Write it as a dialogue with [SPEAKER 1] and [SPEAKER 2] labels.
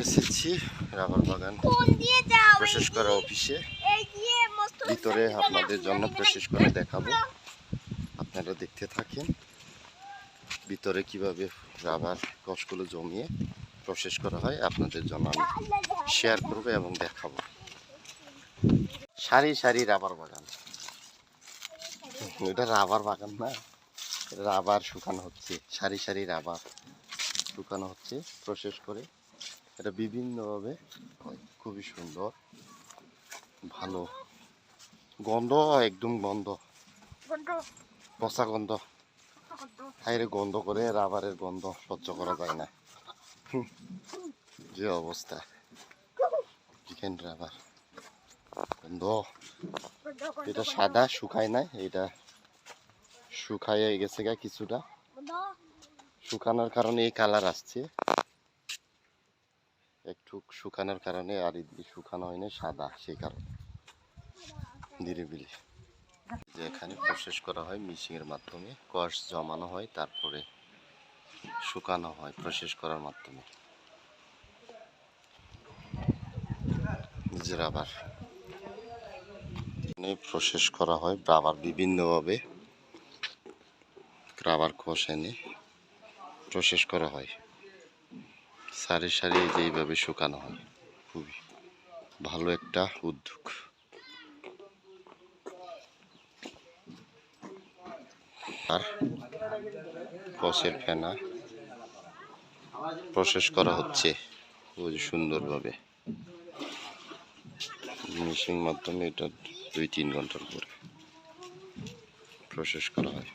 [SPEAKER 1] এসেছি রাবার বাগান প্রসেস করা অফিসে। ভিতরে আপনাদের জন্য প্রসেস করে দেখাবো, আপনারা দেখতে থাকেন ভিতরে কিভাবে রাবার কষগুলো জমিয়ে প্রসেস করা হয়। আপনাদের জন্য আমি শেয়ার করবো এবং দেখাবো। সারি সারি রাবার বাগান, এটা রাবার বাগান না, রাবার শুকানো হচ্ছে। সারি সারি রাবার শুকানো হচ্ছে প্রসেস করে। এটা বিভিন্নভাবে হয়, খুবই সুন্দর, ভালো গন্ধ, একদম গন্ধ, পচা গন্ধ, হাইরে গন্ধ করে, রাবারের গন্ধ সহ্য করা যায় না। যে অবস্থা, চিকেন রাবার গন্ধ। এটা সাদা, শুকায় নাই, এটা শুকায় গেছে গা কিছুটা, শুকানোর কারণে এই কালার আসছে একটু, শুকানোর কারণে। আর শুকানো হয়নি, সাদা, সেই কারণে নিরিবিলি। যে এখানে প্রসেস করা হয় মেশিনের মাধ্যমে, কষ জমানো হয়, তারপরে শুকানো হয় প্রসেস করার মাধ্যমে। যে রাবার প্রসেস করা হয়, রাবার বিভিন্নভাবে রাবার কষ এনে প্রসেস করা হয়। সারি সারি যেইভাবে শুকানো হয়, খুবই ভালো একটা উদ্যোগ। আর কষের ফেনা প্রসেস করা হচ্ছে খুবই সুন্দরভাবে মেশিন মাধ্যমে। এটা 2-3 ঘন্টার পরে প্রসেস করা হয়।